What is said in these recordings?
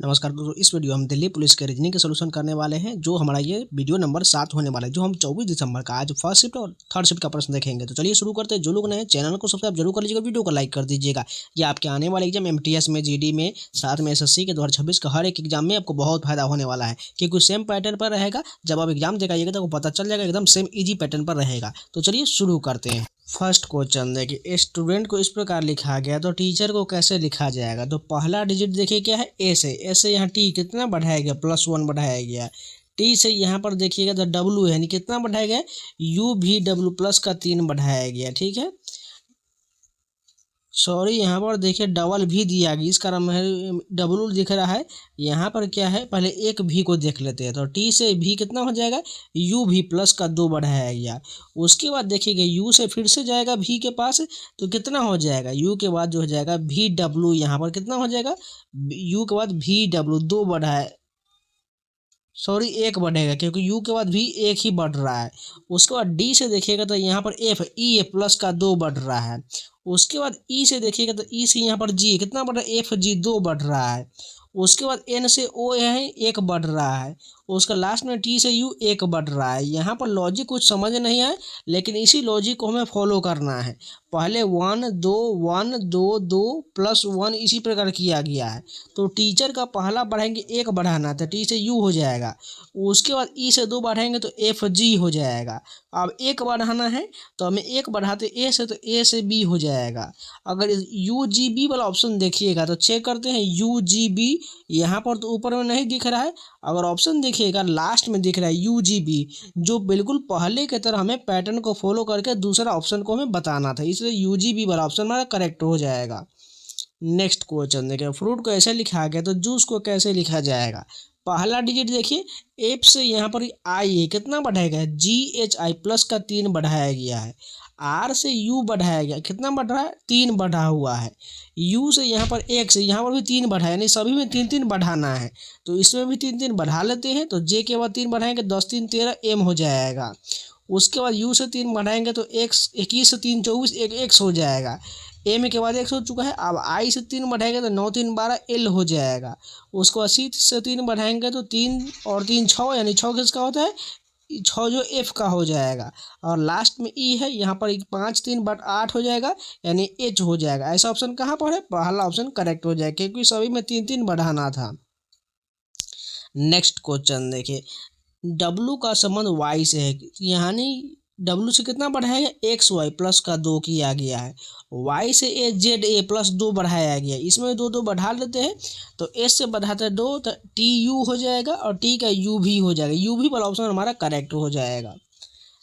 नमस्कार दोस्तों, इस वीडियो हम दिल्ली पुलिस के रीजनिंग के सोल्यूशन करने वाले हैं। जो हमारा ये वीडियो नंबर 7 होने वाला है, जो हम 24 दिसंबर का आज फर्स्ट शिफ्ट और थर्ड शिफ्ट का प्रश्न देखेंगे। तो चलिए शुरू करते हैं। जो लोग नए चैनल को सब्सक्राइब जरूर कर लीजिएगा, वीडियो को लाइक कर दीजिएगा। ये आपके आने वाले एग्जाम एमटीएस में, जीडी में, साथ में एसएससी के 2026 का हर एक एग्जाम में आपको बहुत फायदा होने वाला है, क्योंकि सेम पैटर्न पर रहेगा। जब आप एग्जाम दिखाइएगा तो आपको पता चल जाएगा, एकदम सेम ईजी पैटर्न पर रहेगा। तो चलिए शुरू करते हैं। फर्स्ट क्वेश्चन देखिए, स्टूडेंट को इस प्रकार लिखा गया तो टीचर को कैसे लिखा जाएगा। तो पहला डिजिट देखिए क्या है, ए से यहाँ टी कितना बढ़ाया गया, +1 बढ़ाया गया। टी से यहाँ पर देखिएगा तो डब्लू है, यानी कितना बढ़ाया गया, यू भी डब्लू प्लस का 3 बढ़ाया गया। ठीक है, सॉरी यहाँ पर देखिए डबल भी दिया गया, इस कारण डब्लू दिख रहा है। यहाँ पर क्या है, पहले एक भी को देख लेते हैं। तो टी से भी कितना हो जाएगा, यू भी प्लस का 2 बढ़ाया गया। उसके बाद देखिएगा यू से फिर से जाएगा भी के पास, तो कितना हो जाएगा, यू के बाद जो हो जाएगा भी डब्लू, यहाँ पर कितना हो जाएगा, यू के बाद भी डब्लू 2 बढ़ाया, सॉरी 1 बढ़ेगा, क्योंकि यू के बाद भी 1 ही बढ़ रहा है। उसके बाद डी से देखिएगा तो यहाँ पर एफ ई ए प्लस का 2 बढ़ रहा है। उसके बाद ई से देखिएगा तो ई से यहाँ पर जी कितना बढ़ रहा है, एफ जी 2 बढ़ रहा है। उसके बाद एन से ओ है 1 बढ़ रहा है। उसका लास्ट में टी से यू 1 बढ़ रहा है। यहाँ पर लॉजिक कुछ समझ नहीं आए, लेकिन इसी लॉजिक को हमें फॉलो करना है। पहले 1 2 1 2 2 +1 इसी प्रकार किया गया है। तो टीचर का पहला बढ़ाएंगे 1 बढ़ाना था, टी से यू हो जाएगा। उसके बाद ई से 2 बढ़ाएंगे तो एफ जी हो जाएगा। अब 1 बढ़ाना है तो हमें 1 बढ़ाते ए से, तो ए से बी हो जाएगा। अगर यू जी बी वाला ऑप्शन देखिएगा तो चेक करते हैं, यू जी बी यहाँ पर तो ऊपर में नहीं दिख रहा है। अगर ऑप्शन देखिएगा लास्ट में दिख रहा है यू जी बी, जो बिल्कुल पहले की तरह हमें पैटर्न को फॉलो करके दूसरा ऑप्शन को हमें बताना था, इसलिए यू जी बी वाला ऑप्शन हमारा करेक्ट हो जाएगा। नेक्स्ट क्वेश्चन देखिए, फ्रूट को ऐसे लिखा गया तो जूस को कैसे लिखा जाएगा। पहला डिजिट देखिए, एफ से यहाँ पर आई है, कितना बढ़ाया गया है, जी एच आई प्लस का 3 बढ़ाया गया है। आर से यू बढ़ाया गया, कितना बढ़ रहा है, 3 बढ़ा हुआ है। यू से यहाँ पर 1 से यहाँ पर भी 3 बढ़ाया, यानी सभी में 3 3 बढ़ाना है। तो इसमें भी 3 3 बढ़ा लेते हैं। तो जे के बाद 3 बढ़ाएंगे, 10 3 13 एम हो जाएगा। उसके बाद यू से 3 बढ़ाएंगे तो एक्स 21 से 3 24 एक एक्स हो जाएगा। एम के बाद 1 हो चुका है। अब आई से 3 बढ़ाएंगे तो 9 3 12 एल हो जाएगा। उसको बाद सी से 3 बढ़ाएंगे तो 3 और 3 6, यानी 6 किसका होता है, 6 जो एफ का हो जाएगा। और लास्ट में ई है, यहाँ पर 5 3 बट 8 हो जाएगा, यानी एच हो जाएगा। ऐसा ऑप्शन कहाँ पर है, पहला ऑप्शन करेक्ट हो जाएगा, क्योंकि सभी में 3 3 बढ़ाना था। नेक्स्ट क्वेश्चन देखिए, डब्लू का संबंध वाई से है, यानी डब्लू से कितना बढ़ाया गया, एक्स वाई प्लस का 2 किया गया है। वाई से ए जेड ए प्लस 2 बढ़ाया गया, इसमें 2 2 बढ़ा लेते हैं। तो एस से बढ़ाते हैं 2, तो टी यू हो जाएगा, और टी का यू भी हो जाएगा। यू भी वाला ऑप्शन हमारा करेक्ट हो जाएगा।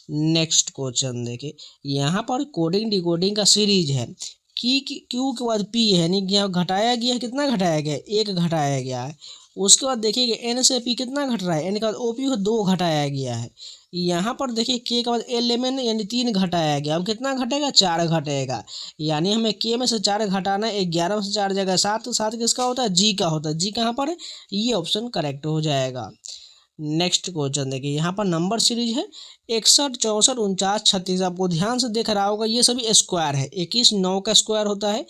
नेक्स्ट क्वेश्चन देखिए, यहाँ पर कोडिंग डिकोडिंग का सीरीज है। क्यू के बाद पी है, यानी कि यहाँ घटाया गया है, कितना घटाया गया है, 1 घटाया गया है। उसके बाद देखिए एन से पी कितना घट रहा है, एन के बाद ओ पी को 2 घटाया गया है। यहाँ पर देखिए के के बाद एल एम एन, यानी 3 घटाया गया। अब कितना घटेगा, 4 घटेगा। यानी हमें के में से 4 घटाना है, 11 में से 4 जगह 7, 7 किसका होता है, जी का होता है। जी कहाँ पर है, ये ऑप्शन करेक्ट हो जाएगा। नेक्स्ट क्वेश्चन देखिए, यहाँ पर नंबर सीरीज है 61 64 49 36। आपको ध्यान से देख रहा होगा, ये सभी स्क्वायर है। 21 9 का स्क्वायर होता है,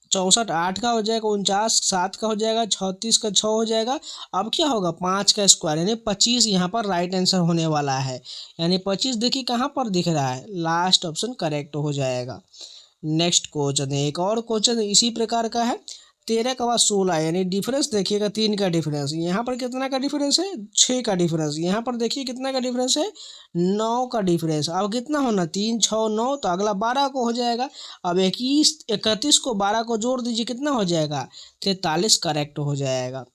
64 8 का हो जाएगा, 49 7 का हो जाएगा, 36 का 6 हो जाएगा। अब क्या होगा, 5 का स्क्वायर, यानी 25 यहाँ पर राइट आंसर होने वाला है। यानी 25 देखिए कहाँ पर दिख रहा है, लास्ट ऑप्शन करेक्ट हो जाएगा। नेक्स्ट क्वेश्चन है, एक और क्वेश्चन इसी प्रकार का है। 13 का बाद 16, यानी डिफरेंस देखिएगा 3 का डिफरेंस। यहाँ पर कितना का डिफरेंस है, 6 का डिफरेंस। यहाँ पर देखिए कितना का डिफरेंस है, 9 का डिफरेंस। अब कितना होना, 3 6 9, तो अगला 12 को हो जाएगा। अब 21 31 को 12 को जोड़ दीजिए, कितना हो जाएगा, 43 करेक्ट हो जाएगा।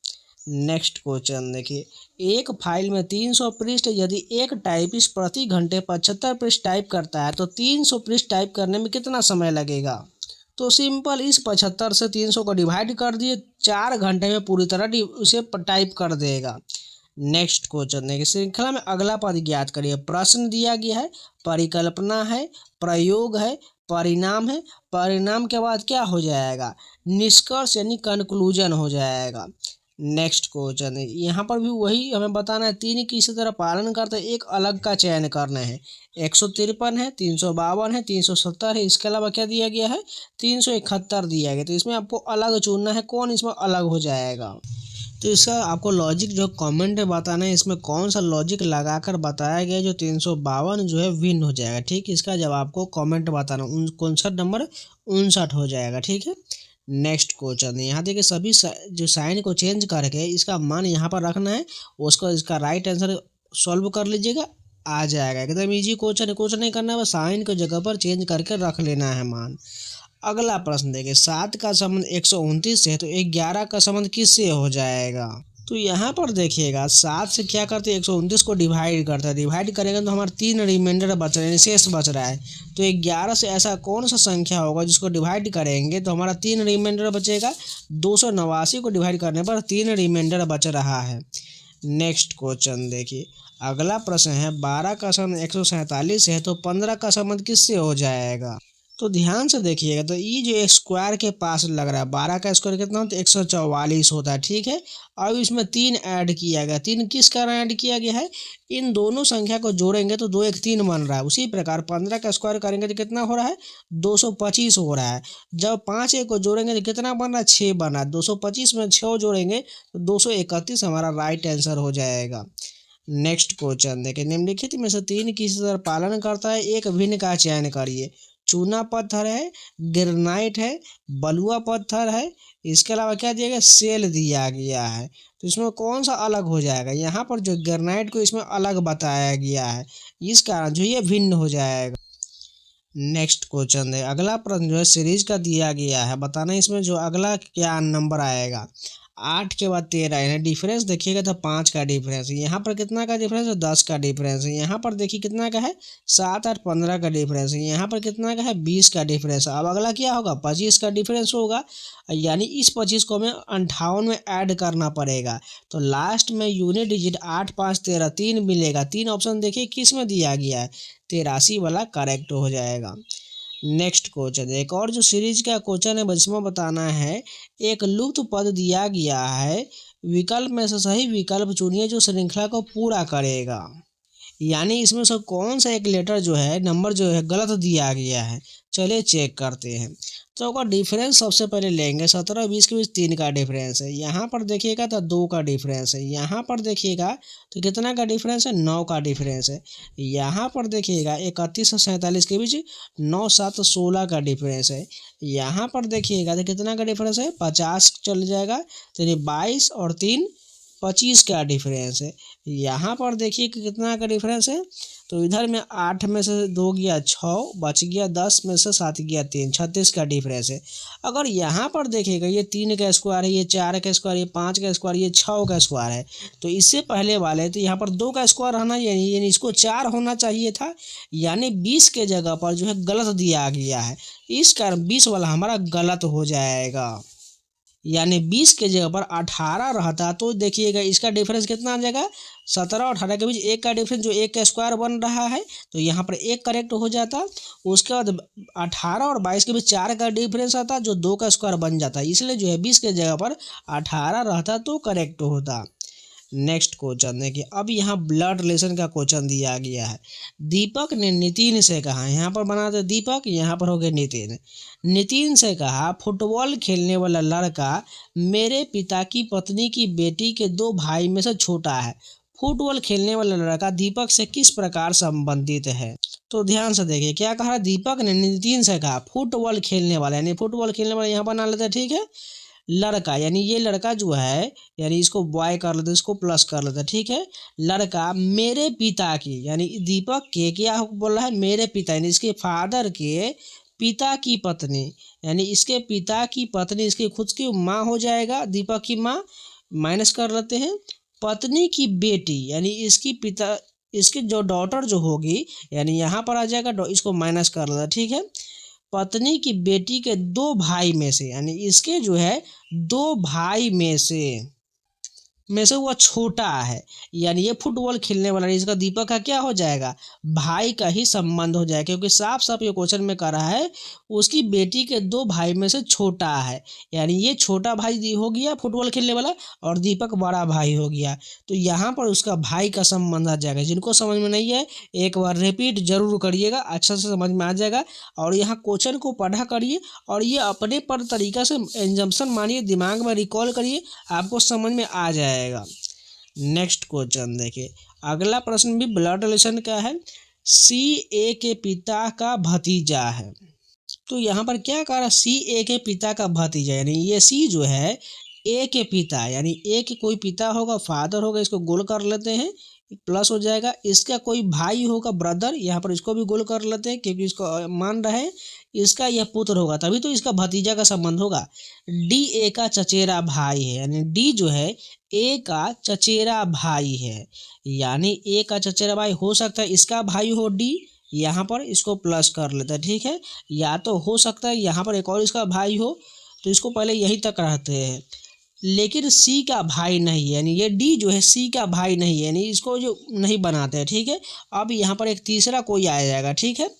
नेक्स्ट क्वेश्चन देखिए, एक फाइल में 300 पृष्ठ, यदि एक टाइपिस्ट प्रति घंटे 75 पृष्ठ टाइप करता है तो 300 पृष्ठ टाइप करने में कितना समय लगेगा। तो सिंपल, इस 75 से 300 को डिवाइड कर दिए, 4 घंटे में पूरी तरह उसे टाइप कर देगा। नेक्स्ट क्वेश्चन देखिए, श्रृंखला में अगला पद ज्ञात करिए। प्रश्न दिया गया है, परिकल्पना है, प्रयोग है, परिणाम है। परिणाम के बाद क्या हो जाएगा, निष्कर्ष, यानी कंक्लूजन हो जाएगा। नेक्स्ट क्वेश्चन है, यहाँ पर भी वही हमें बताना है, 3 की इसी तरह पालन करते एक अलग का चयन करना है। 153 है, 352 है, 370 है। इसके अलावा क्या दिया गया है, 371 दिया गया। तो इसमें आपको अलग चुनना है, कौन इसमें अलग हो जाएगा। तो इसका आपको लॉजिक जो कमेंट में बताना है, इसमें कौन सा लॉजिक लगाकर बताया गया जो 352 जो है विन हो जाएगा। ठीक, इसका जवाब आपको कमेंट बताना। 59 नंबर 59 हो जाएगा। ठीक है, नेक्स्ट क्वेश्चन यहाँ देखिए, सभी जो साइन को चेंज करके इसका मान यहाँ पर रखना है, उसको इसका राइट आंसर सॉल्व कर लीजिएगा, आ जाएगा। एकदम इजी क्वेश्चन है, कुछ नहीं करना है, बस साइन को जगह पर चेंज करके रख लेना है मान। अगला प्रश्न देखिए, 7 का संबंध 129 से है, तो 11 का संबंध किससे हो जाएगा। तो यहाँ पर देखिएगा, 7 से क्या करते हैं, 129 को डिवाइड करता है, डिवाइड करेगा तो हमारा 3 रिमाइंडर बच रहे हैं, शेष बच रहा है। तो 11 से ऐसा कौन सा संख्या होगा जिसको डिवाइड करेंगे तो हमारा 3 रिमाइंडर बचेगा। 289 को डिवाइड करने पर 3 रिमाइंडर बच रहा है। नेक्स्ट क्वेश्चन देखिए, अगला प्रश्न है, 12 का संबंध 147 है, तो 15 का संबंध किससे हो जाएगा। तो ध्यान से देखिएगा, तो ये जो स्क्वायर के पास लग रहा है, 12 का स्क्वायर कितना होता है, 144 होता है। ठीक है, अब इसमें 3 ऐड किया गया, 3 किस कारण ऐड किया गया है, इन दोनों संख्या को जोड़ेंगे तो 2 1 3 बन रहा है। उसी प्रकार 15 का स्क्वायर करेंगे तो कितना हो रहा है, 225 हो रहा है। जब 5 1 को जोड़ेंगे तो कितना बन रहा है, 6 बन रहा है। 225 में 6 जोड़ेंगे तो 231 हमारा राइट आंसर हो जाएगा। नेक्स्ट क्वेश्चन देखिए, निम्नलिखित में से 3 किस तरह पालन करता है, एक भिन्न का चयन करिए। चूना पत्थर है, ग्रेनाइट है, बलुआ पत्थर है, इसके अलावा क्या दिया गया, सेल दिया गया है। तो इसमें कौन सा अलग हो जाएगा, यहाँ पर जो ग्रेनाइट को इसमें अलग बताया गया है, इस कारण जो ये भिन्न हो जाएगा। नेक्स्ट क्वेश्चन है, अगला प्रश्न जो है सीरीज का दिया गया है, बताना इसमें जो अगला क्या नंबर आएगा। 8 के बाद 13 है, डिफरेंस देखिएगा तो 5 का डिफरेंस है। यहाँ पर कितना का डिफरेंस है, 10 का डिफरेंस है। यहाँ पर देखिए कितना का है, 7 8 15 का डिफरेंस है। यहाँ पर कितना का है, 20 का डिफरेंस है। अब अगला क्या होगा, 25 का डिफरेंस होगा, यानी इस 25 को हमें 58 में ऐड करना पड़ेगा। तो लास्ट में यूनिट डिजिट 8 5 13 3 मिलेगा। 3 ऑप्शन देखिए किस में दिया गया है, 83 वाला करेक्ट हो जाएगा। नेक्स्ट क्वेश्चन, एक और जो सीरीज का क्वेश्चन है जिसमें बताना है, एक लुप्त पद दिया गया है, विकल्प में से सही विकल्प चुनिए जो श्रृंखला को पूरा करेगा। यानी इसमें से कौन सा एक लेटर जो है, नंबर जो है गलत दिया गया है, चलिए चेक करते हैं। तो अगर डिफरेंस सबसे पहले लेंगे, 17 20 के बीच 3 का डिफरेंस है। यहाँ पर देखिएगा तो 2 का डिफरेंस है। यहाँ पर देखिएगा तो कितना का डिफरेंस है, 9 का डिफरेंस है। यहाँ पर देखिएगा 31 और 47 के बीच 9 7 16 का डिफरेंस है। यहाँ पर देखिएगा तो कितना का डिफरेंस है, 50 चल जाएगा, तो 22 और 3 25 का डिफरेंस है। यहाँ पर देखिए कि कितना का डिफरेंस है, तो इधर में 8 में से 2 गया 6, बच गया 10 में से 7 गया 3, 36 का डिफरेंस है। अगर यहाँ पर देखिएगा ये 3 का स्क्वायर है, ये 4 का स्क्वायर, ये 5 का स्क्वायर, ये 6 का स्क्वायर है, तो इससे पहले वाले तो यहाँ पर 2 का स्क्वायर रहना, यानी इसको 4 होना चाहिए था, यानी 20 के जगह पर जो है गलत दिया गया है। इस कारण 20 वाला हमारा गलत हो जाएगा, यानी 20 के जगह पर 18 रहता तो देखिएगा इसका डिफरेंस कितना आ जाएगा, 17 और 18 के बीच 1 का डिफरेंस जो 1 का स्क्वायर बन रहा है, तो यहाँ पर 1 करेक्ट हो जाता। उसके बाद 18 और 22 के बीच 4 का डिफरेंस आता जो 2 का स्क्वायर बन जाता, इसलिए जो है 20 के जगह पर 18 रहता तो करेक्ट होता। नेक्स्ट क्वेश्चन देखिए, अब यहाँ ब्लड रिलेशन का क्वेश्चन दिया गया है। दीपक ने नितिन से कहा, यहाँ पर बना दे दीपक, यहाँ पर हो गया नितिन। नितिन से कहा, फुटबॉल खेलने वाला लड़का मेरे पिता की पत्नी की बेटी के 2 भाई में से छोटा है। फुटबॉल खेलने वाला लड़का दीपक से किस प्रकार संबंधित है। तो ध्यान से देखिए क्या कहा, दीपक ने नितिन से कहा फुटबॉल खेलने वाला, यानी फुटबॉल खेलने वाला यहाँ बना लेते हैं। ठीक है, लड़का यानी ये लड़का जो है, यानी इसको बॉय कर लेते, इसको प्लस कर लेते। ठीक है, लड़का मेरे पिता की, यानी दीपक के क्या बोल रहा है, मेरे पिता, यानी इसके फादर के पिता की पत्नी, यानी इसके पिता की पत्नी इसकी खुद की माँ हो जाएगा, दीपक की माँ, माइनस कर लेते हैं, पत्नी की बेटी यानी इसकी पिता, इसकी जो डॉटर जो होगी, यानी यहाँ पर आ जाएगा, इसको माइनस कर लेते। ठीक है, पत्नी की बेटी के 2 भाई में से, यानी इसके जो है 2 भाई में से। में से वह छोटा है, यानी ये फुटबॉल खेलने वाला, इसका दीपक का क्या हो जाएगा, भाई का ही संबंध हो जाएगा, क्योंकि साफ साफ ये क्वेश्चन में कह रहा है उसकी बेटी के 2 भाई में से छोटा है, यानी ये छोटा भाई हो गया फुटबॉल खेलने वाला और दीपक बड़ा भाई हो गया। तो यहाँ पर उसका भाई का संबंध आ जाएगा। जिनको समझ में नहीं है एक बार रिपीट जरूर करिएगा, अच्छा से समझ में आ जाएगा। और यहाँ क्वेश्चन को पढ़ा करिए और ये अपने पर तरीका से एग्जाम्पशन मानिए, दिमाग में रिकॉल करिए, आपको समझ में आ जाएगा। नेक्स्ट क्वेश्चन देखिए, अगला प्रश्न भी ब्लड रिलेशन का है। सी ए के पिता का भतीजा है। तो यहाँ पर क्या कह रहा है, सी ए के पिता का भतीजा, यानी ये सी जो है ए के पिता, यानी ए के कोई पिता होगा, फादर होगा, इसको गोल कर लेते हैं, प्लस हो जाएगा। इसका कोई भाई होगा, ब्रदर, यहाँ पर इसको भी गोल कर लेते हैं क्योंकि इसको मान रहे हैं इसका यह पुत्र होगा, तभी तो इसका भतीजा का संबंध होगा। डी ए का चचेरा भाई है, यानी डी जो है ए का चचेरा भाई है, यानी ए का चचेरा भाई हो सकता है इसका भाई हो डी, यहाँ पर इसको प्लस कर लेते हैं, ठीक है। या तो हो सकता है यहाँ पर एक और इसका भाई हो, तो इसको पहले यहीं तक रहते हैं। लेकिन सी का भाई नहीं है, यानी ये डी जो है सी का भाई नहीं है, यानी इसको जो नहीं बनाते हैं, ठीक है। अब यहाँ पर एक तीसरा कोई आ जाएगा, ठीक है।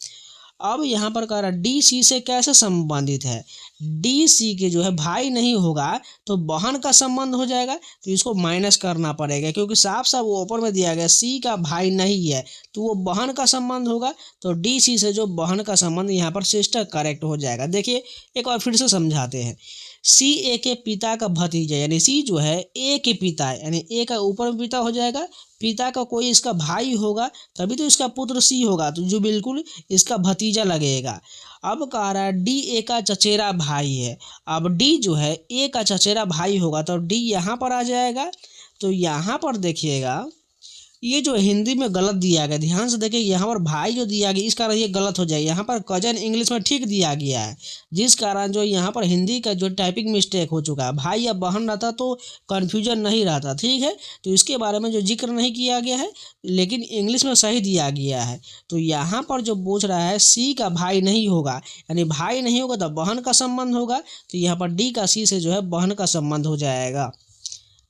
अब यहाँ पर कह रहा है डी सी से कैसे संबंधित है, डी सी के जो है भाई नहीं होगा तो बहन का संबंध हो जाएगा, तो इसको माइनस करना पड़ेगा क्योंकि साफ साफ वो ऊपर में दिया गया सी का भाई नहीं है तो वो बहन का संबंध होगा, तो डी सी से जो बहन का संबंध यहाँ पर सिस्टर करेक्ट हो जाएगा। देखिए एक बार फिर से समझाते हैं। सी ए के पिता का भतीजा, यानी सी जो है ए के पिता है, यानी ए का ऊपर में पिता हो जाएगा, पिता का कोई इसका भाई होगा तभी तो इसका पुत्र सी होगा, तो जो बिल्कुल इसका भतीजा लगेगा। अब कह रहा है डी ए का चचेरा भाई है, अब डी जो है ए का चचेरा भाई होगा तो डी यहाँ पर आ जाएगा। तो यहाँ पर देखिएगा ये जो हिंदी में गलत दिया गया, ध्यान से देखिए, यहाँ पर भाई जो दिया गया इस कारण ये गलत हो जाएगा। यहाँ पर कजन इंग्लिश में ठीक दिया गया है, जिस कारण जो यहाँ पर हिंदी का जो टाइपिंग मिस्टेक हो चुका है। भाई या बहन रहता तो कन्फ्यूजन नहीं रहता, ठीक है। तो इसके बारे में जो जिक्र नहीं किया गया है लेकिन इंग्लिश में सही दिया गया है। तो यहाँ पर जो पूछ रहा है सी का भाई नहीं होगा, यानी भाई नहीं होगा तो बहन का संबंध होगा, तो यहाँ पर डी का सी से जो है बहन का संबंध हो जाएगा।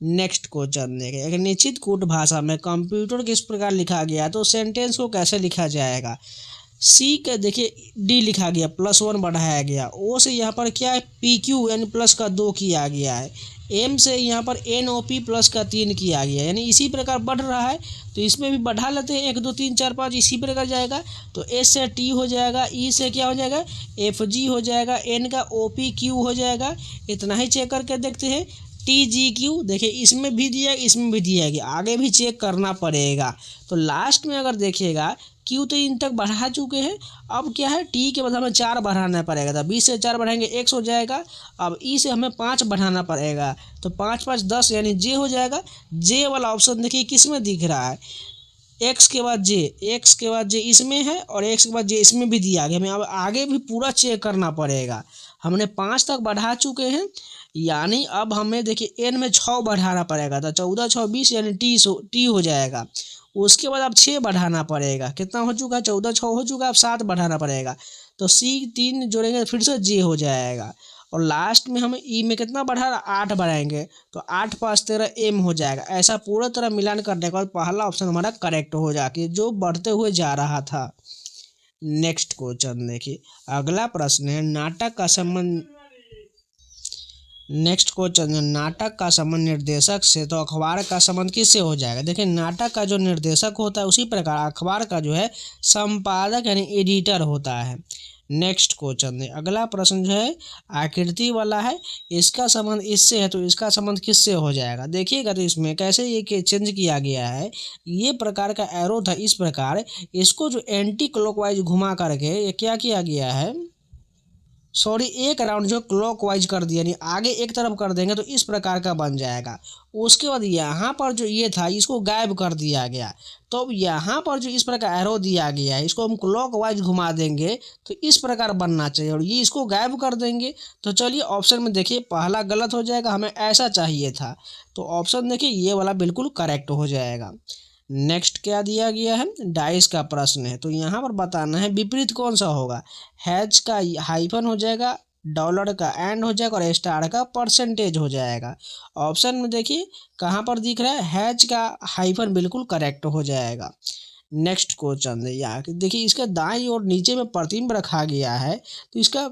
नेक्स्ट क्वेश्चन देखें, एक निश्चित कूट भाषा में कंप्यूटर किस प्रकार लिखा गया, तो सेंटेंस को कैसे लिखा जाएगा। सी के देखिए डी लिखा गया, +1 बढ़ाया गया, ओ से यहाँ पर क्या है पी क्यू यानी प्लस का 2 किया गया है, एम से यहाँ पर एन ओ पी प्लस का 3 किया गया, यानी इसी प्रकार बढ़ रहा है तो इसमें भी बढ़ा लेते हैं 1 2 3 4 5 इसी प्रकार जाएगा। तो एस से टी हो जाएगा, ई से क्या हो जाएगा एफ जी हो जाएगा, एन का ओ पी क्यू हो जाएगा। इतना ही चेक करके देखते हैं। टी जी क्यू देखिए इसमें भी दिया इसमें भी दिया गया, आगे भी चेक करना पड़ेगा। तो लास्ट में अगर देखिएगा क्यू तो इन तक बढ़ा चुके हैं, अब क्या है टी के बाद हमें 4 बढ़ाना पड़ेगा, तो 20 से 4 बढ़ाएंगे x हो जाएगा। अब ई से हमें 5 बढ़ाना पड़ेगा, तो 5 5 10 यानी जे हो जाएगा। जे वाला ऑप्शन देखिए किस में दिख रहा है, एक्स के बाद जे, एक्स के बाद जे इसमें है और एक्स के बाद जे इसमें भी दिया गया। हमें अब आगे भी पूरा चेक करना पड़ेगा। हमने 5 तक बढ़ा चुके हैं, यानी अब हमें देखिए एन में 6 बढ़ाना पड़ेगा, तो 14 6 20 यानी टी हो जाएगा। उसके बाद अब 6 बढ़ाना पड़ेगा, कितना हो चुका है 14 6 हो चुका है, अब 7 बढ़ाना पड़ेगा, तो सी 3 जोड़ेंगे फिर से जे हो जाएगा। और लास्ट में हमें ई में कितना बढ़ा 8 बढ़ाएंगे, तो 8 5 13 एम हो जाएगा। ऐसा पूरा तरह मिलान करने के बाद पहला ऑप्शन हमारा करेक्ट हो जाके जो बढ़ते हुए जा रहा था। नेक्स्ट क्वेश्चन देखिए, अगला प्रश्न है नाटक का संबंध। नेक्स्ट क्वेश्चन है नाटक का संबंध निर्देशक से, तो अखबार का संबंध किससे हो जाएगा। देखिए नाटक का जो निर्देशक होता है उसी प्रकार अखबार का जो है संपादक यानी एडिटर होता है। नेक्स्ट क्वेश्चन है, अगला प्रश्न जो है आकृति वाला है, इसका संबंध इससे है तो इसका संबंध किससे हो जाएगा। देखिएगा तो इसमें कैसे ये चेंज किया गया है, ये प्रकार का एरो था इस प्रकार, इसको जो एंटी क्लॉकवाइज घुमा करके ये क्या किया गया है, सॉरी एक राउंड जो क्लॉकवाइज कर दिया, यानी आगे एक तरफ कर देंगे तो इस प्रकार का बन जाएगा। उसके बाद यहाँ पर जो ये था इसको गायब कर दिया गया, तो अब यहाँ पर जो इस प्रकार एरो दिया गया है इसको हम क्लॉकवाइज घुमा देंगे तो इस प्रकार बनना चाहिए, और ये इसको गायब कर देंगे। तो चलिए ऑप्शन में देखिए पहला गलत हो जाएगा, हमें ऐसा चाहिए था, तो ऑप्शन देखिए ये वाला बिल्कुल करेक्ट हो जाएगा। नेक्स्ट क्या दिया गया है, डाइस का प्रश्न है, तो यहाँ पर बताना है विपरीत कौन सा होगा। हैज का हाइफन हो जाएगा, डॉलर का एंड हो जाएगा और स्टार का परसेंटेज हो जाएगा। ऑप्शन में देखिए कहाँ पर दिख रहा है, हैच का हाइफन बिल्कुल करेक्ट हो जाएगा। नेक्स्ट क्वेश्चन है यहाँ देखिए, इसका दाईं और नीचे में प्रतिबिंब रखा गया है, तो इसका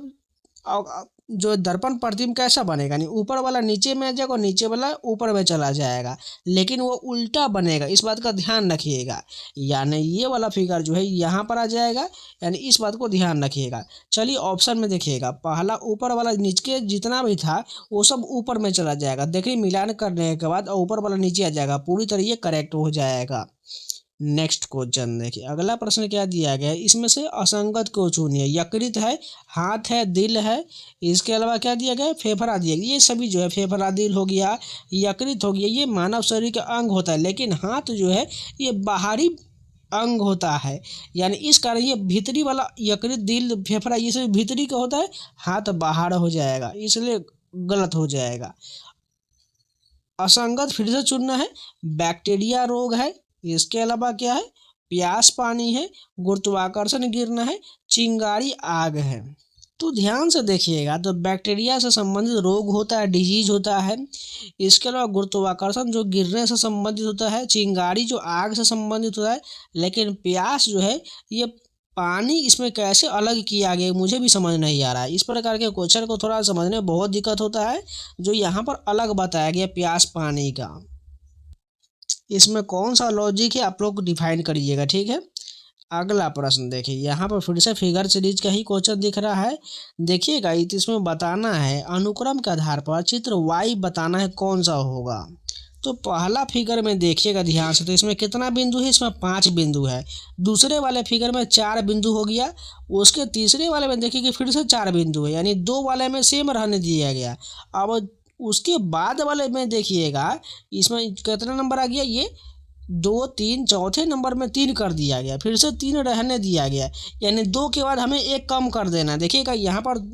जो दर्पण प्रतिबिंब कैसा बनेगा, नहीं ऊपर वाला नीचे में आ जाएगा और नीचे वाला ऊपर में चला जाएगा, लेकिन वो उल्टा बनेगा, इस बात का ध्यान रखिएगा। यानी ये वाला फिगर जो है यहाँ पर आ जाएगा, यानी इस बात को ध्यान रखिएगा। चलिए ऑप्शन में देखिएगा, पहला ऊपर वाला नीचे जितना भी था वो सब ऊपर में चला जाएगा, देखिए मिलान करने के बाद ऊपर वाला नीचे आ जाएगा, पूरी तरह ये करेक्ट हो जाएगा। नेक्स्ट क्वेश्चन देखिए, अगला प्रश्न क्या दिया गया है, इसमें से असंगत को चुनिए। यकृत है, हाथ है, दिल है, इसके अलावा क्या दिया गया है, फेफड़ा दिया गया। ये सभी जो है फेफड़ा, दिल हो गया, यकृत हो गया, ये मानव शरीर का अंग होता है, लेकिन हाथ जो है ये बाहरी अंग होता है, यानी इस कारण ये भीतरी वाला यकृत, दिल, फेफड़ा ये सब भीतरी का होता है, हाथ बाहर हो जाएगा, इसलिए गलत हो जाएगा। असंगत फिर से चुनना है, बैक्टीरिया रोग है, इसके अलावा क्या है, प्यास पानी है, गुरुत्वाकर्षण गिरना है, चिंगारी आग है। तो ध्यान से देखिएगा, तो बैक्टीरिया से संबंधित रोग होता है, डिजीज होता है। इसके अलावा गुरुत्वाकर्षण जो गिरने से संबंधित होता है, चिंगारी जो आग से संबंधित होता है, लेकिन प्यास जो है ये पानी, इसमें कैसे अलग किया गया मुझे भी समझ नहीं आ रहा है। इस प्रकार के क्वेश्चन को थोड़ा समझने में बहुत दिक्कत होता है, जो यहाँ पर अलग बताया गया प्यास पानी का। इसमें कौन सा लॉजिक है आप लोग डिफाइन करिएगा, ठीक है। अगला प्रश्न देखिए, यहाँ पर फिर से फिगर सीरीज का ही क्वेश्चन दिख रहा है। देखिएगा इसमें बताना है अनुक्रम के आधार पर चित्र वाई बताना है कौन सा होगा। तो पहला फिगर में देखिएगा ध्यान से, तो इसमें कितना बिंदु है, इसमें 5 बिंदु है। दूसरे वाले फिगर में 4 बिंदु हो गया। उसके तीसरे वाले में देखिए कि फिर से 4 बिंदु है, यानी 2 वाले में सेम रहने दिया गया। अब उसके बाद वाले में देखिएगा इसमें कितना नंबर आ गया, ये 2 3, चौथे नंबर में 3 कर दिया गया, फिर से 3 रहने दिया गया, यानी 2 के बाद हमें 1 कम कर देना। देखिएगा यहाँ पर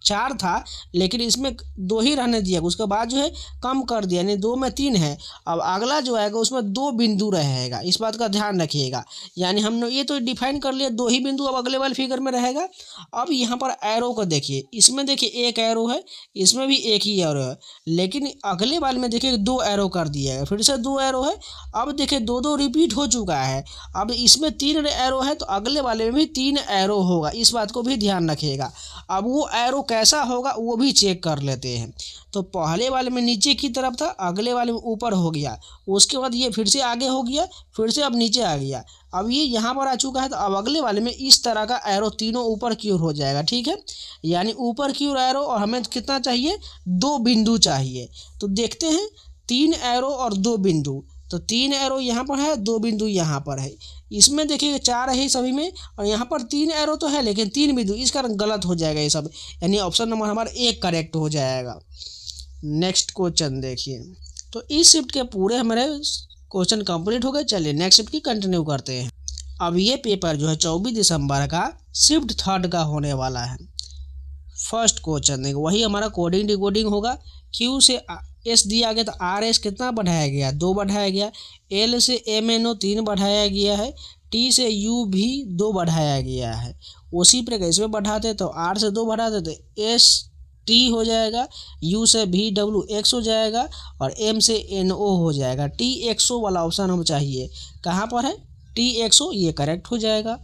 4 था, लेकिन इसमें 2 ही रहने दिया, उसके बाद जो है कम कर दिया, यानी 2 में 3 है। अब अगला जो आएगा उसमें 2 बिंदु रहेगा, इस बात का ध्यान रखिएगा। यानी हमने ये तो डिफाइन कर लिया 2 ही बिंदु अब अगले वाले फिगर में रहेगा। अब यहाँ पर एरो को देखिए, इसमें देखिए 1 एरो है, इसमें भी 1 ही एरो है, लेकिन अगले वाले में देखिए 2 एरो कर दिया है, फिर से 2 एरो है। अब देखिए 2 रिपीट हो चुका है। अब इसमें 3 एरो है, तो अगले वाले में भी 3 एरो होगा, इस बात को भी ध्यान रखिएगा। अब वो एरो कैसा होगा वो भी चेक कर लेते हैं। तो पहले वाले में नीचे की तरफ था, अगले वाले में ऊपर हो गया, उसके बाद ये फिर से आगे हो गया, फिर से अब नीचे आ गया, अब ये यहाँ पर आ चुका है। तो अब अगले वाले में इस तरह का एरो तीनों ऊपर की ओर हो जाएगा, ठीक है। यानी ऊपर की ओर एरो, और हमें कितना चाहिए, 2 बिंदु चाहिए। तो देखते हैं 3 एरो और 2 बिंदु, तो 3 एरो यहाँ पर है, 2 बिंदु यहाँ पर है। इसमें देखिए 4 है सभी में, और यहाँ पर 3 एरो तो है लेकिन 3 बिंदु, इस कारण गलत हो जाएगा ये सब, यानी ऑप्शन नंबर हमारा 1 करेक्ट हो जाएगा। नेक्स्ट क्वेश्चन देखिए, तो इस शिफ्ट के पूरे हमारे क्वेश्चन कंप्लीट हो गए। चलिए नेक्स्ट शिफ्ट की कंटिन्यू करते हैं। अब ये पेपर जो है 24 दिसंबर का शिफ्ट 3 का होने वाला है। फर्स्ट क्वेश्चन देखो, वही हमारा कोडिंग डिकोडिंग होगा। क्यू से एस दिया गया, तो आर एस कितना बढ़ाया गया, 2 बढ़ाया गया। एल से एम एन ओ 3 बढ़ाया गया है। टी से यू भी 2 बढ़ाया गया है। उसी प्रकार इसमें बढ़ाते तो आर से 2 बढ़ाते तो एस टी हो जाएगा, यू से भी डब्ल्यू एक्स हो जाएगा, और एम से एन ओ हो जाएगा। टी एक्सओ वाला ऑप्शन हम चाहिए, कहाँ पर है, टी एक्सओ, ये करेक्ट हो जाएगा।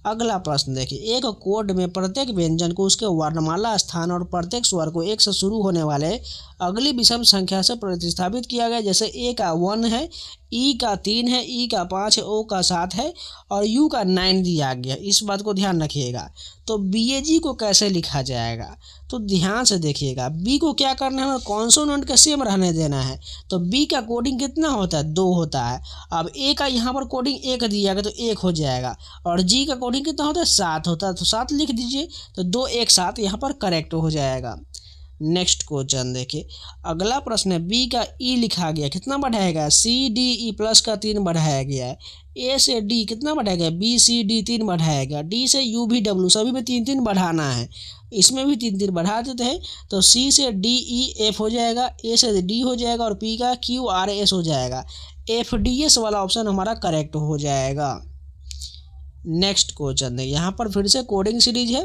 अगला प्रश्न देखिए, एक कोड में प्रत्येक व्यंजन को उसके वर्णमाला स्थान और प्रत्येक स्वर को 1 से शुरू होने वाले अगली विषम संख्या से प्रतिस्थापित किया गया। जैसे ए का 1 है, ई का 3 है, ई का 5 है, ओ का 7 है, और यू का 9 दिया गया। इस बात को ध्यान रखिएगा। तो BAG को कैसे लिखा जाएगा, तो ध्यान से देखिएगा। बी को क्या करना है, कॉन्सोनेंट का सेम रहने देना है। तो बी का कोडिंग कितना होता है, 2 होता है। अब ए का यहाँ पर कोडिंग 1 दिया गया, तो 1 हो जाएगा, और जी का कोडिंग कितना होता है, 7 होता है, तो 7 लिख दीजिए। तो 2 1 7 यहाँ पर करेक्ट हो जाएगा। नेक्स्ट क्वेश्चन देखिए, अगला प्रश्न है, बी का ई लिखा गया, कितना बढ़ाया गया, सी डी ई प्लस का 3 बढ़ाया गया है। ए से डी कितना बढ़ाया गया, बी सी डी 3 बढ़ाया गया। डी से यू भी डब्ल्यू, सभी में 3 3 बढ़ाना है, इसमें भी 3 3 बढ़ा देते हैं। तो सी से डी ई एफ हो जाएगा, ए से डी हो जाएगा, और पी का क्यू आर एस हो जाएगा। एफ डी एस वाला ऑप्शन हमारा करेक्ट हो जाएगा। नेक्स्ट क्वेश्चन है, यहाँ पर फिर से कोडिंग सीरीज है।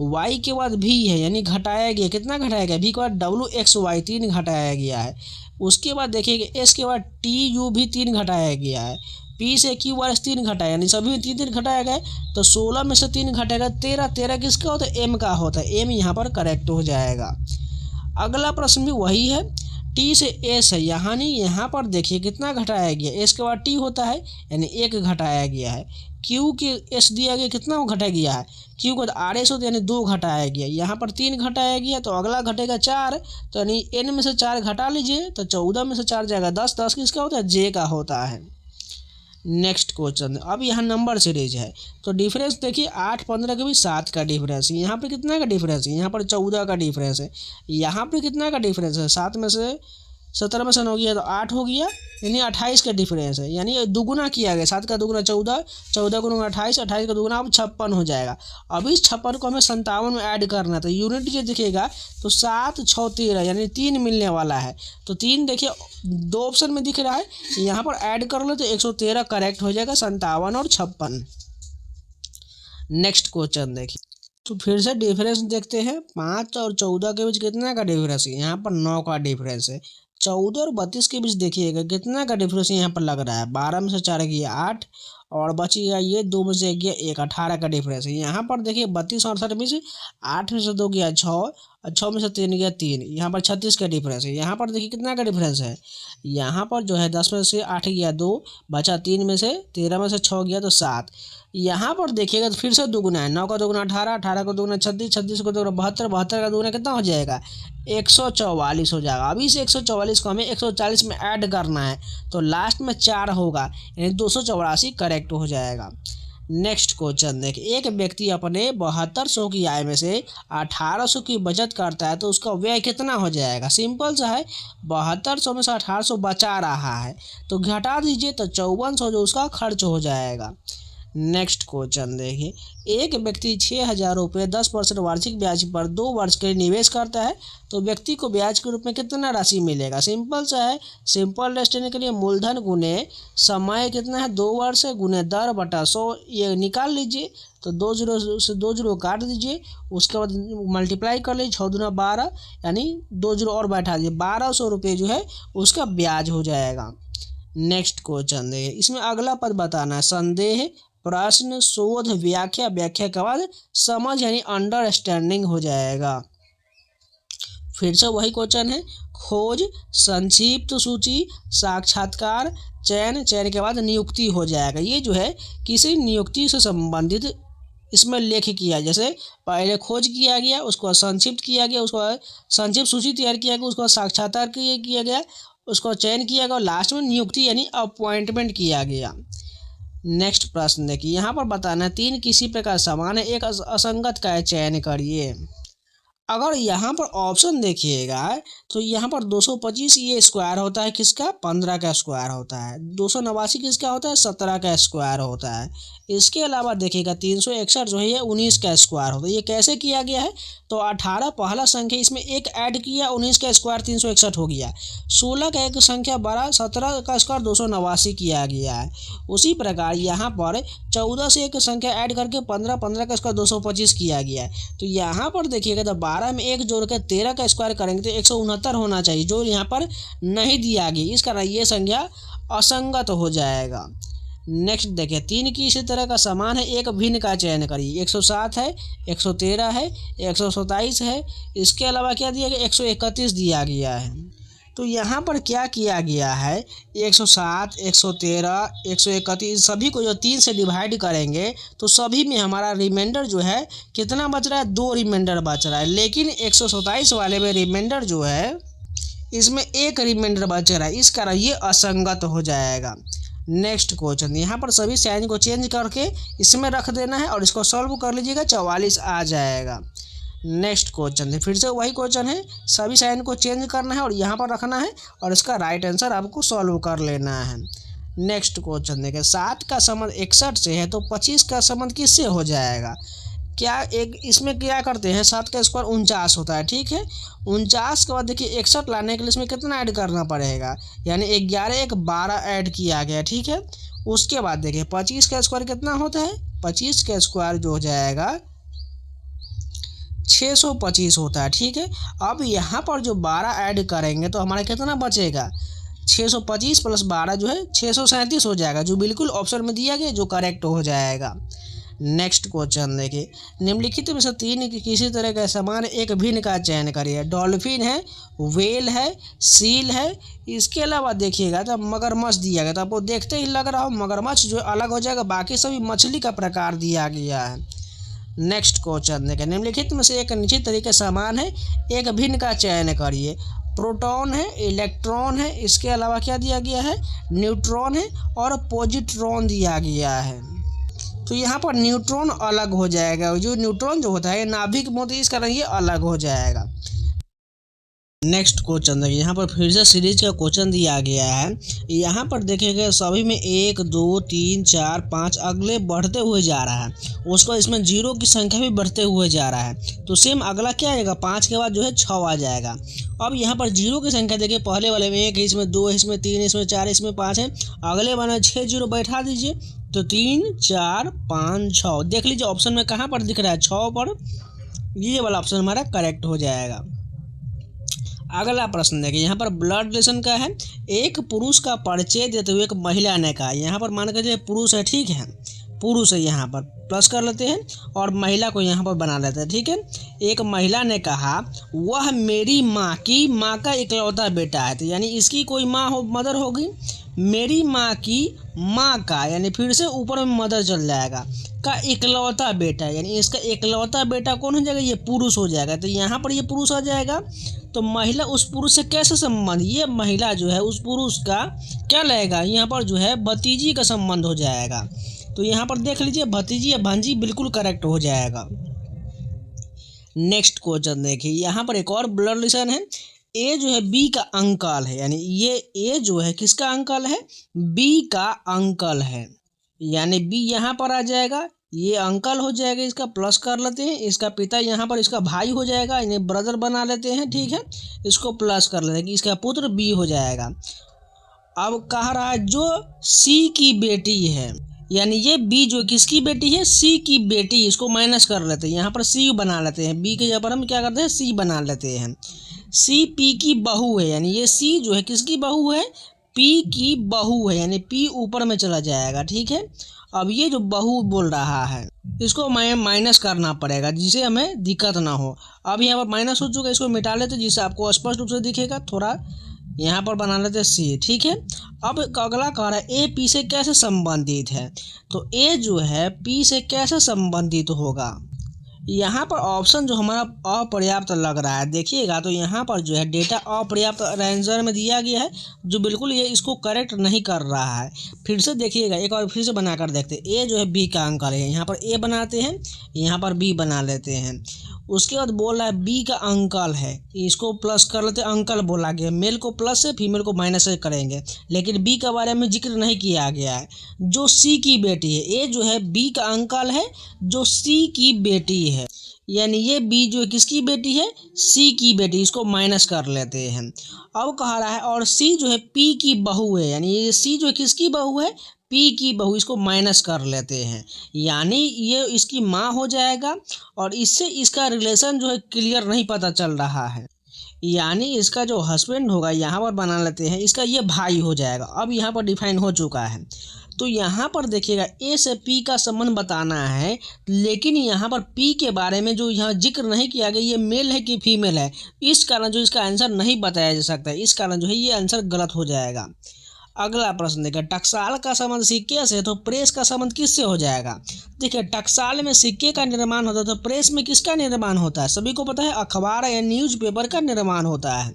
y के बाद v है यानी घटाया गया, कितना घटाया गया, v के बाद wxy 3 घटाया गया है। उसके बाद देखिए s के बाद tu भी 3 घटाया गया है। p से q r 3 घटाया यानी सभी में 3 3 घटाया गया है। तो 16 में से 3 घटाएगा 13, 13 किसका होता है, m का होता है, m यहाँ पर करेक्ट हो जाएगा। अगला प्रश्न भी वही है, टी से एस है, यहाँ नहीं, यहाँ पर देखिए कितना घटाया गया, एस के बाद टी होता है यानी 1 घटाया गया है। क्यू के एस दिया गया, कितना घटाया गया है, क्यू को आर एस होता है यानी 2 घटाया गया, यहाँ पर 3 घटाया गया, तो अगला घटेगा 4, तो यानी एन में से 4 घटा लीजिए तो 14 में से 4 जाएगा 10, 10 किसका होता है, जे का होता है। नेक्स्ट क्वेश्चन, अब यहाँ नंबर सीरीज है तो डिफरेंस देखिए 8 15 के भी 7 का डिफरेंस है, यहाँ पे कितना का डिफरेंस है, यहाँ पर 14 का डिफरेंस है, यहाँ पे कितना का डिफरेंस है, 7 में से 17 में से 9 गया तो 8 हो गया यानी 28 का डिफरेंस है, यानी दुगुना किया गया, 7 का दुगुना 14, 14 गुना 28, 28 का दुगुना अब 56 हो जाएगा। अब इस 56 को हमें 57 में ऐड करना है, तो यूनिट जो दिखेगा तो 7 6 13 यानी 3 मिलने वाला है। तो 3 देखिए 2 ऑप्शन में दिख रहा है, यहाँ पर ऐड कर लो तो 113 करेक्ट हो जाएगा, 57 और 56। नेक्स्ट क्वेश्चन देखिए, तो फिर से डिफरेंस देखते हैं, 5 और 14 के बीच कितना का डिफरेंस है, यहाँ पर 9 का डिफरेंस है। 14 और 32 के बीच देखिएगा कितना का डिफरेंस यहाँ पर लग रहा है, 12 में से 4 गया 8 और बची गया ये 2 में से गया 1, 18 का डिफरेंस है। यहाँ पर देखिए 32 और 68 में से 8 में से 2 गया 6 और 6 में से 3 गया 3, यहाँ पर 36 का डिफरेंस है। यहाँ पर देखिए कितना का डिफरेंस है, यहाँ पर जो है 10 में से 8 गया 2, बचा 3 में से, 13 में से 6 गया तो 7। यहाँ पर देखिएगा तो फिर से दुगुना है, 9 का दुगुना 18, 18 का दुगुना 36, 36 का दुगुना 72, 72 का दुगुना कितना हो जाएगा, 144 हो जाएगा। अभी इस 144 को हमें 140 में ऐड करना है, तो लास्ट में 4 होगा यानी 284 करेक्ट हो जाएगा। नेक्स्ट क्वेश्चन देखिए, एक व्यक्ति अपने 7200 की आय में से 1800 की बचत करता है तो उसका व्यय कितना हो जाएगा। सिंपल सा है, 7200 में से 1800 बचा रहा है तो घटा दीजिए तो 5400 जो उसका खर्च हो जाएगा। नेक्स्ट क्वेश्चन देखिए, एक व्यक्ति 6000 रुपये 10% वार्षिक ब्याज पर 2 वर्ष के लिए निवेश करता है तो व्यक्ति को ब्याज के रूप में कितना राशि मिलेगा। सिंपल सा है, सिंपल रेस्टने के लिए मूलधन गुने समय कितना है 2 वर्ष गुने दर बटा 100, ये निकाल लीजिए तो 2 जीरो से 2 जीरो काट दीजिए, उसके बाद मल्टीप्लाई कर लीजिए 6 दूना 12 यानी 2 जीरो और बैठा दीजिए, 1200 रुपये जो है उसका ब्याज हो जाएगा। नेक्स्ट क्वेश्चन देखिए, इसमें अगला पद बताना है, संदेह प्रश्न शोध व्याख्या, व्याख्या के बाद समझ यानी अंडरस्टैंडिंग हो जाएगा। फिर से वही क्वेश्चन है, खोज, संक्षिप्त सूची, साक्षात्कार, चयन, चयन के बाद नियुक्ति हो जाएगा। ये जो है किसी नियुक्ति से संबंधित इसमें लेख किया, जैसे पहले खोज किया गया, उसको संक्षिप्त किया गया, उसको संक्षिप्त सूची तैयार किया गया, उसको साक्षात्कार किया गया, उसको चयन किया गया और लास्ट में नियुक्ति यानी अपॉइंटमेंट किया गया। नेक्स्ट प्रश्न देखिए, यहाँ पर बताना है 3 किसी प्रकार समान है, एक असंगत का चयन करिए। अगर यहाँ पर ऑप्शन देखिएगा तो यहाँ पर 225 ये स्क्वायर होता है किसका, 15 का स्क्वायर होता है, 289 किसका होता है, 17 का स्क्वायर होता है। इसके अलावा देखिएगा 361 जो है 19 का स्क्वायर होता है। ये कैसे किया गया है, तो 18 पहला संख्या इसमें एक ऐड किया, 19 का स्क्वायर 361 हो गया, 16 का एक संख्या बड़ा, 17 का स्क्वायर 289 किया गया है। उसी प्रकार यहाँ पर 14 से एक संख्या ऐड करके 15, 15 का स्क्वायर 225 किया गया है। तो यहाँ पर देखिएगा तो 12 में 1 जोड़ कर 13 का स्क्वायर करेंगे तो 169 होना चाहिए, जो यहाँ पर नहीं दिया गया, इस कारण ये संख्या असंगत हो जाएगा। नेक्स्ट देखिए, 3 की इसी तरह का समान है, एक भिन्न का चयन करिए। 107 है, 113 है, 127 है, इसके अलावा क्या दिया गया, 131 दिया गया है। तो यहाँ पर क्या किया गया है, 107, 113, 131 सभी को जो 3 से डिवाइड करेंगे तो सभी में हमारा रिमाइंडर जो है कितना बच रहा है, 2 रिमाइंडर बच रहा है। लेकिन 127 वाले में रिमाइंडर जो है इसमें 1 रिमाइंडर बच रहा है, इस कारण ये असंगत हो जाएगा। नेक्स्ट क्वेश्चन, यहाँ पर सभी साइन को चेंज करके इसमें रख देना है और इसको सॉल्व कर लीजिएगा, 44 आ जाएगा। नेक्स्ट क्वेश्चन है, फिर से वही क्वेश्चन है, सभी साइन को चेंज करना है और यहाँ पर रखना है और इसका राइट आंसर आपको सॉल्व कर लेना है। नेक्स्ट क्वेश्चन देखिए, 7 का संबंध 61 से है तो 25 का संबंध किससे हो जाएगा। क्या एक इसमें क्या करते हैं, 7 का स्क्वायर 49 होता है, ठीक है। 49 के बाद देखिए 61 लाने के लिए इसमें कितना ऐड करना पड़ेगा, यानी 11 एक 12 ऐड किया गया, ठीक है। उसके बाद देखिए 25 का स्क्वायर कितना होता है, 25 का स्क्वायर जो हो जाएगा 625 होता है। ठीक है, अब यहाँ पर जो 12 ऐड करेंगे तो हमारा कितना बचेगा, 625 प्लस 12 जो है 637 हो जाएगा, जो बिल्कुल ऑप्शन में दिया गया, जो करेक्ट हो जाएगा। नेक्स्ट क्वेश्चन देखिए, निम्नलिखित में से तीन की किसी तरह का समान एक भिन्न का चयन करिए। डॉल्फिन है, व्हेल है, सील है, इसके अलावा देखिएगा तो मगरमच्छ दिया गया, तो आपको देखते ही लग रहा हो मगरमच्छ जो अलग हो जाएगा, बाकी सभी मछली का प्रकार दिया गया है। नेक्स्ट क्वेश्चन देखिए, निम्नलिखित में से एक निश्चित तरीके समान है एक भिन्न का चयन करिए। प्रोटॉन है, इलेक्ट्रॉन है, इसके अलावा क्या दिया गया है, न्यूट्रॉन है और पॉजिट्रॉन दिया गया है। तो यहाँ पर न्यूट्रॉन अलग हो जाएगा, जो न्यूट्रॉन जो होता है नाभिक मोती, इसका रंग ये अलग हो जाएगा। नेक्स्ट क्वेश्चन देखिए, यहाँ पर फिर से सीरीज का क्वेश्चन दिया गया है। यहाँ पर देखिएगा सभी में 1 2 3 4 5 अगले बढ़ते हुए जा रहा है, उसको इसमें जीरो की संख्या भी बढ़ते हुए जा रहा है। तो सेम अगला क्या आएगा, 5 के बाद जो है 6 आ जाएगा। अब यहाँ पर जीरो की संख्या देखिए, पहले वाले में 1 है, इसमें 2 है, इसमें 3 है, इसमें 4 है, इसमें 5 है, अगले वाले में 6 जीरो बैठा दीजिए तो 3 4 5 6। देख लीजिए ऑप्शन में कहाँ पर दिख रहा है, 6 पर, ये वाला ऑप्शन हमारा करेक्ट हो जाएगा। अगला प्रश्न देखिए, यहाँ पर ब्लड रिलेशन का है। एक पुरुष का परिचय देते हुए एक महिला ने कहा, यहाँ पर मान कर पुरुष है, ठीक है, पुरुष है, यहाँ पर प्लस कर लेते हैं और महिला को यहाँ पर बना लेते हैं। ठीक है, एक महिला ने कहा वह मेरी माँ की माँ का इकलौता बेटा है, तो यानी इसकी कोई माँ हो, मदर होगी, मेरी माँ की माँ का, यानी फिर से ऊपर में मदर चल जाएगा, का इकलौता बेटा, यानी इसका इकलौता बेटा कौन हो जाएगा, ये पुरुष हो जाएगा। तो यहाँ पर ये पुरुष आ जाएगा, तो महिला उस पुरुष से कैसे संबंध, ये महिला जो है उस पुरुष का क्या लगेगा, यहाँ पर जो है भतीजी का संबंध हो जाएगा। तो यहाँ पर देख लीजिए भतीजी या भांजी बिल्कुल करेक्ट हो जाएगा। नेक्स्ट क्वेश्चन देखिए, यहाँ पर एक और ब्लड रिलेशन है। ए जो है बी का अंकल है, यानी ये ए जो है किसका अंकल है, बी का अंकल है, यानी बी यहाँ पर आ जाएगा, ये अंकल हो जाएगा, इसका प्लस कर लेते हैं, इसका पिता यहाँ पर इसका भाई हो जाएगा, इन्हें ब्रदर बना लेते हैं। ठीक है, इसको प्लस कर लेते हैं कि इसका पुत्र बी हो जाएगा। अब कह रहा है जो सी की बेटी है, यानी ये बी जो किसकी बेटी है, सी की बेटी, इसको माइनस कर लेते हैं, यहाँ पर सी बना लेते हैं, बी के जगह पर हम क्या करते हैं, सी बना लेते हैं। सी पी की बहू है, यानी ये सी जो है किसकी बहू है, पी की बहू है, यानी पी ऊपर में चला जाएगा। ठीक है, अब ये जो बहू बोल रहा है इसको माइनस करना पड़ेगा, जिसे हमें दिक्कत ना हो। अब यहाँ पर माइनस हो चुका है, इसको मिटा लेते जिससे आपको स्पष्ट रूप से दिखेगा, थोड़ा यहाँ पर बना लेते सी। ठीक है, अब अगला कह रहा है ए पी से कैसे संबंधित है, तो ए जो है पी से कैसे संबंधित होगा। यहाँ पर ऑप्शन जो हमारा अपर्याप्त लग रहा है, देखिएगा तो यहाँ पर जो है डेटा अपर्याप्त आंसर में दिया गया है, जो बिल्कुल ये इसको करेक्ट नहीं कर रहा है। फिर से देखिएगा, एक बार फिर से बना कर देखते हैं। ए जो है बी का अंकल है, यहाँ पर ए बनाते हैं, यहाँ पर बी बना लेते हैं। उसके बाद बोल रहा है बी का अंकल है, इसको प्लस कर लेते हैं, अंकल बोला गया, मेल को प्लस से फीमेल को माइनस से करेंगे, लेकिन बी के बारे में जिक्र नहीं किया गया है। जो सी की बेटी है, ए जो है बी का अंकल है जो सी की बेटी है, यानी ये बी जो है किसकी बेटी है, सी की बेटी, इसको माइनस कर लेते हैं। अब कह रहा है और सी जो है पी की बहू है, यानी ये सी जो है किसकी बहू है, पी की बहू, इसको माइनस कर लेते हैं, यानी ये इसकी माँ हो जाएगा। और इससे इसका रिलेशन जो है क्लियर नहीं पता चल रहा है, यानी इसका जो हस्बैंड होगा यहाँ पर बना लेते हैं, इसका ये भाई हो जाएगा। अब यहाँ पर डिफाइन हो चुका है। तो यहाँ पर देखिएगा ए से पी का संबंध बताना है, लेकिन यहाँ पर पी के बारे में जो यहाँ जिक्र नहीं किया गया, ये मेल है कि फीमेल है, इस कारण जो इसका आंसर नहीं बताया जा सकता है, इस कारण जो है ये आंसर गलत हो जाएगा। अगला प्रश्न देखिए, टकसाल का संबंध सिक्के से, तो प्रेस का संबंध किससे हो जाएगा। देखिए टकसाल में सिक्के का निर्माण होता है, तो प्रेस में किसका निर्माण होता है, सभी को पता है, अखबार या न्यूज़पेपर का निर्माण होता है।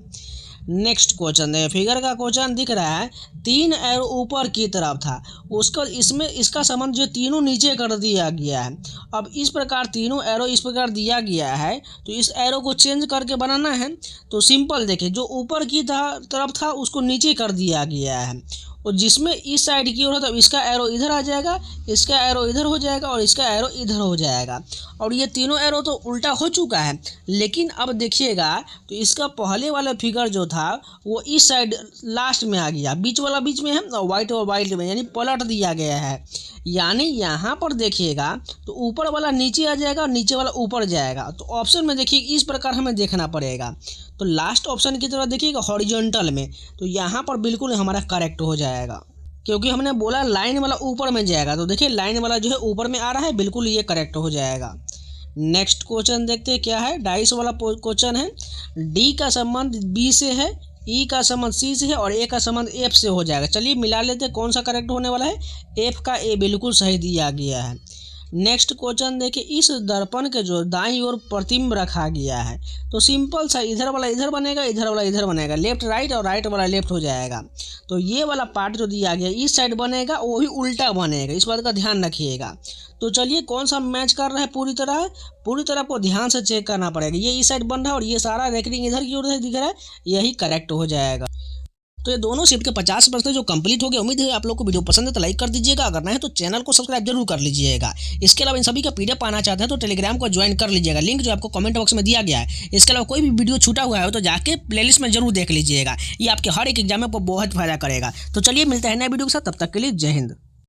नेक्स्ट क्वेश्चन देखिए, फिगर का क्वेश्चन दिख रहा है, 3 एरो ऊपर की तरफ था, उसका इसमें इसका संबंध जो तीनों नीचे कर दिया गया है। अब इस प्रकार तीनों एरो इस प्रकार दिया गया है, तो इस एरो को चेंज करके बनाना है। तो सिंपल देखिए, जो ऊपर की तरफ था उसको नीचे कर दिया गया है, और जिसमें इस साइड की ओर है तो इसका एरो इधर आ जाएगा, इसका एरो इधर हो जाएगा और इसका एरो इधर हो जाएगा। और ये तीनों एरो तो उल्टा हो चुका है। लेकिन अब देखिएगा तो इसका पहले वाला फिगर जो था वो इस साइड लास्ट में आ गया, बीच वाला बीच में है और वाइट में, यानी पलट दिया गया है। यानी यहाँ पर देखिएगा तो ऊपर वाला नीचे आ जाएगा और नीचे वाला ऊपर जाएगा। तो ऑप्शन में देखिए इस प्रकार हमें देखना पड़ेगा। तो लास्ट ऑप्शन की तरफ देखिएगा हॉरिजॉन्टल में, तो यहाँ पर बिल्कुल हमारा करेक्ट हो जाएगा, क्योंकि हमने बोला लाइन वाला ऊपर में जाएगा। तो देखिए लाइन वाला जो है ऊपर में आ रहा है, बिल्कुल ये करेक्ट हो जाएगा। नेक्स्ट क्वेश्चन देखते हैं क्या है। 250 वाला क्वेश्चन है। डी का संबंध बी से है, ई का संबंध सी से है और ए का संबंध एफ से हो जाएगा। चलिए मिला लेते हैं कौन सा करेक्ट होने वाला है। एफ का ए बिल्कुल सही दिया गया है। नेक्स्ट क्वेश्चन देखिए, इस दर्पण के जो दाईं ओर प्रतिबिंब रखा गया है, तो सिंपल सा इधर वाला इधर बनेगा, इधर वाला इधर बनेगा, लेफ्ट राइट और राइट वाला लेफ्ट हो जाएगा। तो ये वाला पार्ट जो दिया गया इस साइड बनेगा वो भी उल्टा बनेगा, इस बात का ध्यान रखिएगा। तो चलिए कौन सा मैच कर रहा है पूरी तरह आपको ध्यान से चेक करना पड़ेगा। ये इस साइड बन रहा है और ये सारा रेकरिंग इधर की ओर से दिख रहा है, यही करेक्ट हो जाएगा। तो ये दोनों शिफ्ट के 50% जो कंप्लीट हो गए। उम्मीद है आप लोग को वीडियो पसंद है तो लाइक कर दीजिएगा, अगर नहीं है तो चैनल को सब्सक्राइब जरूर कर लीजिएगा। इसके अलावा इन सभी का पीडीएफ पाना चाहते हैं तो टेलीग्राम को ज्वाइन कर लीजिएगा, लिंक जो आपको कमेंट बॉक्स में दिया गया है। इसके अलावा कोई भी वीडियो छूटा हुआ है तो जाके प्लेलिस्ट में जरूर देख लीजिएगा, ये आपके हर एक एग्जाम में आपको बहुत फायदा करेगा। तो चलिए मिलते हैं नए वीडियो के साथ, तब तक के लिए जय हिंद।